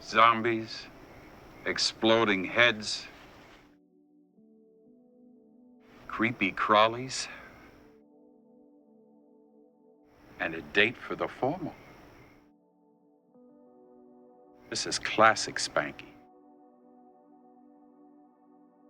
Zombies, exploding heads, creepy crawlies, and a date for the formal. This is classic Spanky.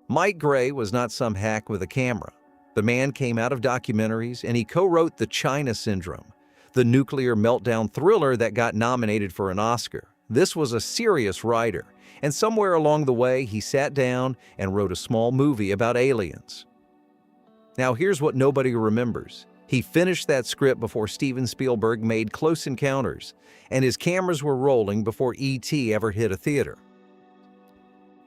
Mike Gray was not some hack with a camera. The man came out of documentaries, and he co-wrote The China Syndrome, the nuclear meltdown thriller that got nominated for an Oscar. This was a serious writer, and somewhere along the way, he sat down and wrote a small movie about aliens. Now here's what nobody remembers. He finished that script before Steven Spielberg made Close Encounters, and his cameras were rolling before E.T. ever hit a theater.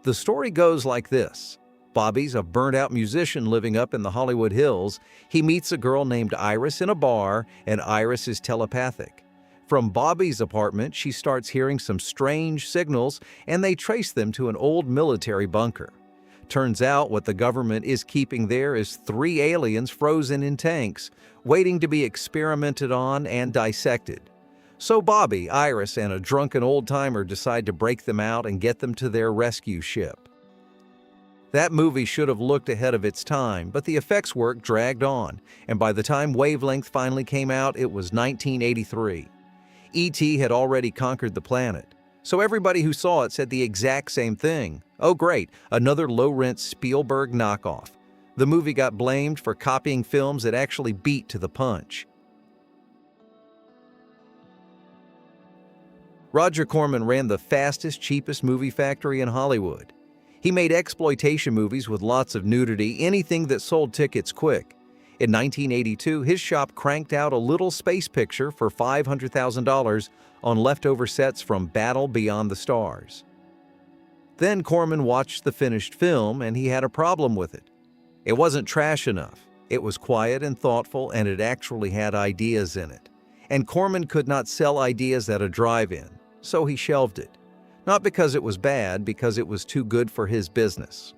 The story goes like this. Bobby's a burnt-out musician living up in the Hollywood Hills. He meets a girl named Iris in a bar, and Iris is telepathic. From Bobby's apartment, she starts hearing some strange signals, and they trace them to an old military bunker. Turns out what the government is keeping there is 3 aliens frozen in tanks, waiting to be experimented on and dissected. So Bobby, Iris, and a drunken old-timer decide to break them out and get them to their rescue ship. That movie should have looked ahead of its time, but the effects work dragged on, and by the time Wavelength finally came out, it was 1983. E.T. had already conquered the planet, so everybody who saw it said the exact same thing. Oh great, another low-rent Spielberg knockoff. The movie got blamed for copying films that actually beat to the punch. Roger Corman ran the fastest, cheapest movie factory in Hollywood. He made exploitation movies with lots of nudity, anything that sold tickets quick. In 1982, his shop cranked out a little space picture for $500,000 on leftover sets from Battle Beyond the Stars. Then Corman watched the finished film, and he had a problem with it. It wasn't trash enough. It was quiet and thoughtful, and it actually had ideas in it. And Corman could not sell ideas at a drive-in, so he shelved it. Not because it was bad, because it was too good for his business.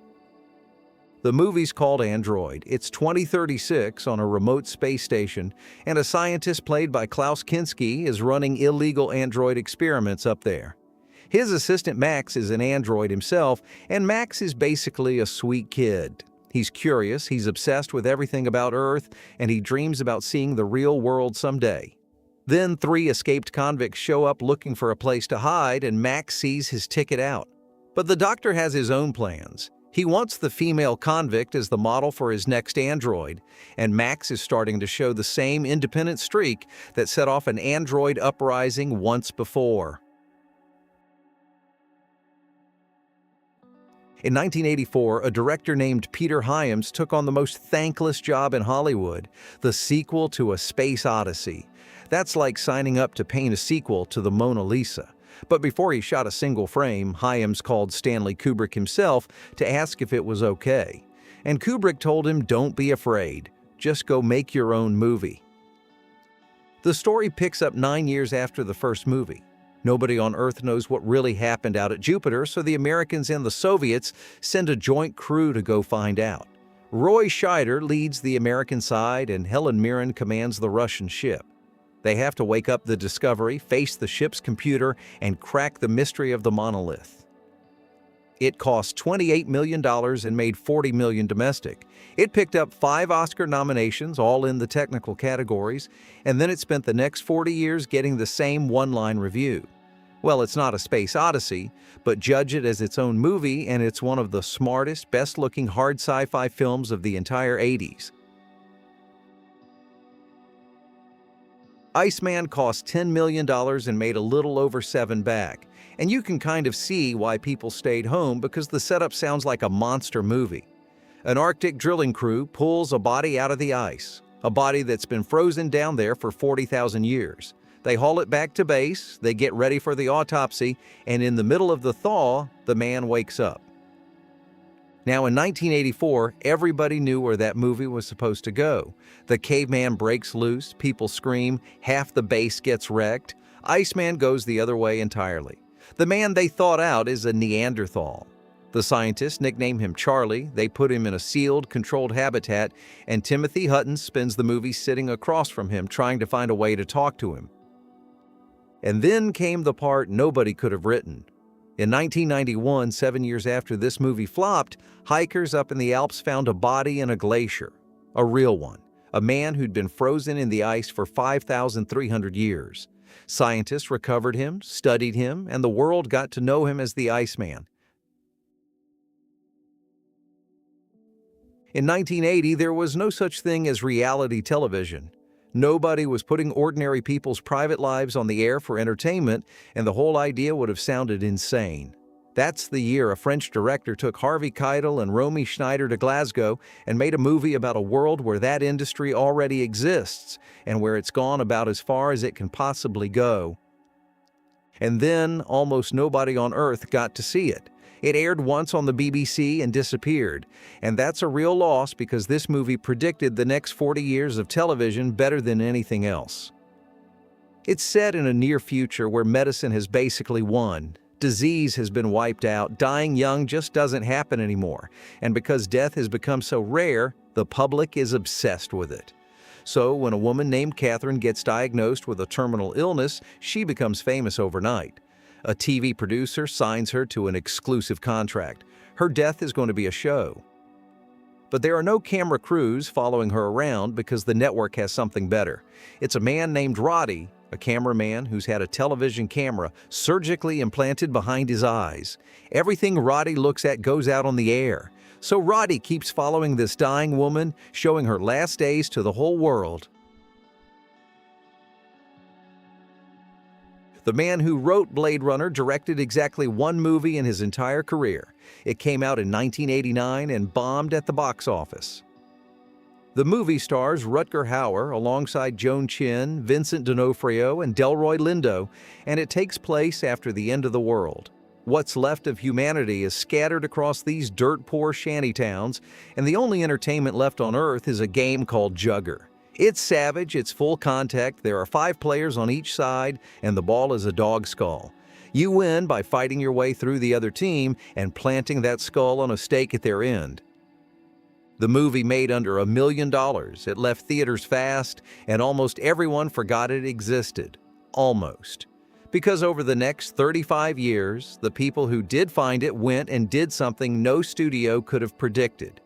The movie's called Android. It's 2036 on a remote space station, and a scientist played by Klaus Kinski is running illegal android experiments up there. His assistant Max is an android himself, and Max is basically a sweet kid. He's curious, he's obsessed with everything about Earth, and he dreams about seeing the real world someday. Then 3 escaped convicts show up looking for a place to hide, and Max sees his ticket out. But the doctor has his own plans. He wants the female convict as the model for his next android, and Max is starting to show the same independent streak that set off an android uprising once before. In 1984, a director named Peter Hyams took on the most thankless job in Hollywood, the sequel to A Space Odyssey. That's like signing up to paint a sequel to the Mona Lisa. But before he shot a single frame, Hyams called Stanley Kubrick himself to ask if it was okay. And Kubrick told him, "Don't be afraid. Just go make your own movie." The story picks up 9 years after the first movie. Nobody on Earth knows what really happened out at Jupiter, so the Americans and the Soviets send a joint crew to go find out. Roy Scheider leads the American side, and Helen Mirren commands the Russian ship. They have to wake up the Discovery, face the ship's computer, and crack the mystery of the monolith. It cost $28 million and made $40 million domestic. It picked up 5 Oscar nominations, all in the technical categories, and then it spent the next 40 years getting the same one-line review. Well, it's not a space odyssey, but judge it as its own movie, and it's one of the smartest, best-looking hard sci-fi films of the entire 80s. Iceman cost $10 million and made a little over $7 back. And you can kind of see why people stayed home, because the setup sounds like a monster movie. An Arctic drilling crew pulls a body out of the ice, a body that's been frozen down there for 40,000 years. They haul it back to base, they get ready for the autopsy, and in the middle of the thaw, the man wakes up. Now in 1984, everybody knew where that movie was supposed to go. The caveman breaks loose, people scream, half the base gets wrecked. Iceman goes the other way entirely. The man they thought out is a Neanderthal. The scientists nickname him Charlie, they put him in a sealed, controlled habitat, and Timothy Hutton spends the movie sitting across from him trying to find a way to talk to him. And then came the part nobody could have written. In 1991, 7 years after this movie flopped, hikers up in the Alps found a body in a glacier. A real one. A man who'd been frozen in the ice for 5,300 years. Scientists recovered him, studied him, and the world got to know him as the Iceman. In 1980, there was no such thing as reality television. Nobody was putting ordinary people's private lives on the air for entertainment, and the whole idea would have sounded insane. That's the year a French director took Harvey Keitel and Romy Schneider to Glasgow and made a movie about a world where that industry already exists and where it's gone about as far as it can possibly go. And then almost nobody on Earth got to see it. It aired once on the BBC and disappeared, and that's a real loss because this movie predicted the next 40 years of television better than anything else. It's set in a near future where medicine has basically won. Disease has been wiped out, dying young just doesn't happen anymore, and because death has become so rare, the public is obsessed with it. So when a woman named Catherine gets diagnosed with a terminal illness, she becomes famous overnight. A TV producer signs her to an exclusive contract. Her death is going to be a show. But there are no camera crews following her around because the network has something better. It's a man named Roddy, a cameraman who's had a television camera surgically implanted behind his eyes. Everything Roddy looks at goes out on the air. So Roddy keeps following this dying woman, showing her last days to the whole world. The man who wrote Blade Runner directed exactly one movie in his entire career. It came out in 1989 and bombed at the box office. The movie stars Rutger Hauer alongside Joan Chen, Vincent D'Onofrio, and Delroy Lindo, and it takes place after the end of the world. What's left of humanity is scattered across these dirt-poor shantytowns, and the only entertainment left on Earth is a game called Jugger. It's savage, it's full contact, there are 5 players on each side, and the ball is a dog skull. You win by fighting your way through the other team and planting that skull on a stake at their end. The movie made under $1 million. It left theaters fast, and almost everyone forgot it existed. Almost. Because over the next 35 years, the people who did find it went and did something no studio could have predicted.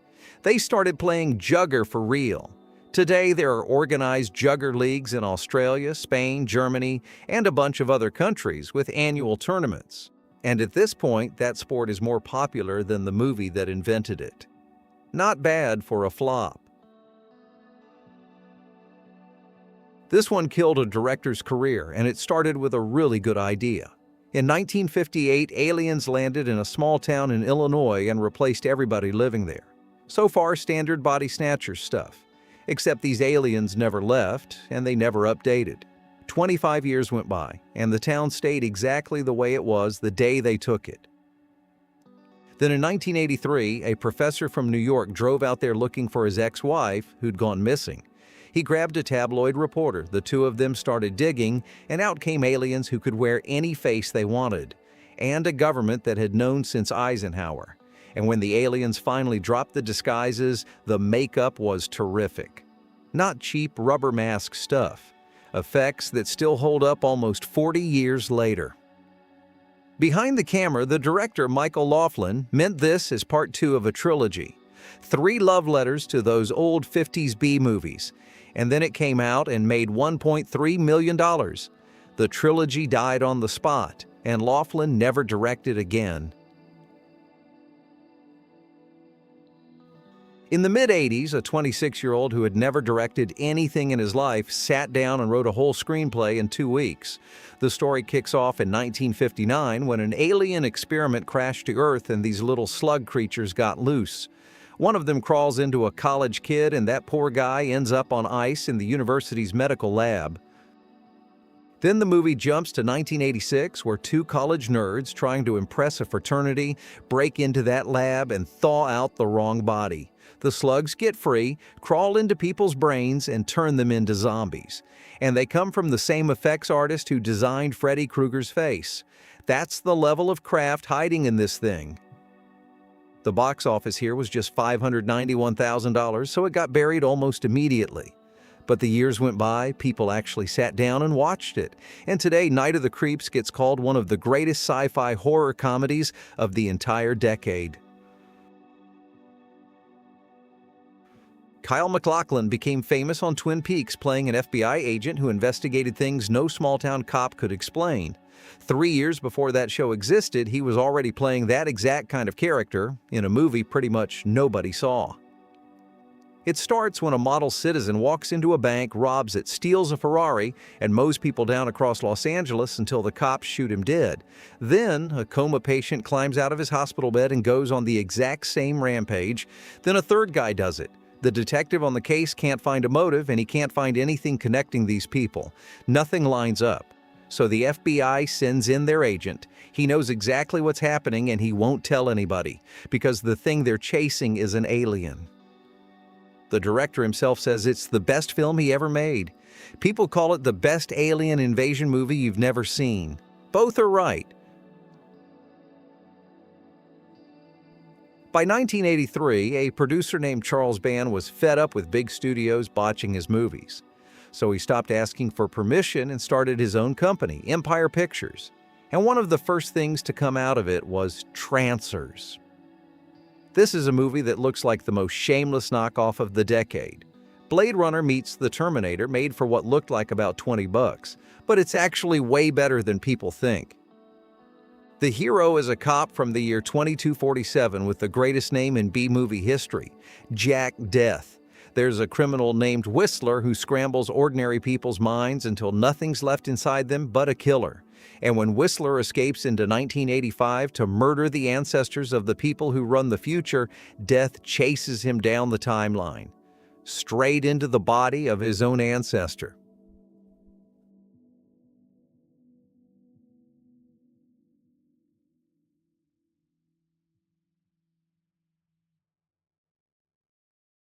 They started playing Jugger for real. Today, there are organized Jugger leagues in Australia, Spain, Germany, and a bunch of other countries with annual tournaments. And at this point, that sport is more popular than the movie that invented it. Not bad for a flop. This one killed a director's career, and it started with a really good idea. In 1958, aliens landed in a small town in Illinois and replaced everybody living there. So far, standard body snatchers stuff. Except these aliens never left, and they never updated. 25 years went by, and the town stayed exactly the way it was the day they took it. Then in 1983, a professor from New York drove out there looking for his ex-wife, who'd gone missing. He grabbed a tabloid reporter, the two of them started digging, and out came aliens who could wear any face they wanted, and a government that had known since Eisenhower. And when the aliens finally dropped the disguises, the makeup was terrific. Not cheap rubber mask stuff. Effects that still hold up almost 40 years later. Behind the camera, the director, Michael Laughlin, meant this as part 2 of a trilogy. 3 love letters to those old 50s B movies. And then it came out and made $1.3 million. The trilogy died on the spot, and Laughlin never directed again. In the mid-'80s, a 26-year-old who had never directed anything in his life sat down and wrote a whole screenplay in 2 weeks. The story kicks off in 1959 when an alien experiment crashed to Earth and these little slug creatures got loose. One of them crawls into a college kid, and that poor guy ends up on ice in the university's medical lab. Then the movie jumps to 1986, where 2 college nerds trying to impress a fraternity break into that lab and thaw out the wrong body. The slugs get free, crawl into people's brains, and turn them into zombies. And they come from the same effects artist who designed Freddy Krueger's face. That's the level of craft hiding in this thing. The box office here was just $591,000, so it got buried almost immediately. But the years went by, people actually sat down and watched it. And today, Night of the Creeps gets called one of the greatest sci-fi horror comedies of the entire decade. Kyle MacLachlan became famous on Twin Peaks playing an FBI agent who investigated things no small-town cop could explain. 3 years before that show existed, he was already playing that exact kind of character in a movie pretty much nobody saw. It starts when a model citizen walks into a bank, robs it, steals a Ferrari, and mows people down across Los Angeles until the cops shoot him dead. Then, a coma patient climbs out of his hospital bed and goes on the exact same rampage. Then a third guy does it. The detective on the case can't find a motive, and he can't find anything connecting these people. Nothing lines up. So the FBI sends in their agent. He knows exactly what's happening, and he won't tell anybody, because the thing they're chasing is an alien. The director himself says it's the best film he ever made. People call it the best alien invasion movie you've never seen. Both are right. By 1983, a producer named Charles Band was fed up with big studios botching his movies. So he stopped asking for permission and started his own company, Empire Pictures. And one of the first things to come out of it was Trancers. This is a movie that looks like the most shameless knockoff of the decade. Blade Runner meets The Terminator, made for what looked like about $20, but it's actually way better than people think. The hero is a cop from the year 2247 with the greatest name in B-movie history, Jack Death. There's a criminal named Whistler who scrambles ordinary people's minds until nothing's left inside them but a killer. And when Whistler escapes into 1985 to murder the ancestors of the people who run the future, Death chases him down the timeline, straight into the body of his own ancestor.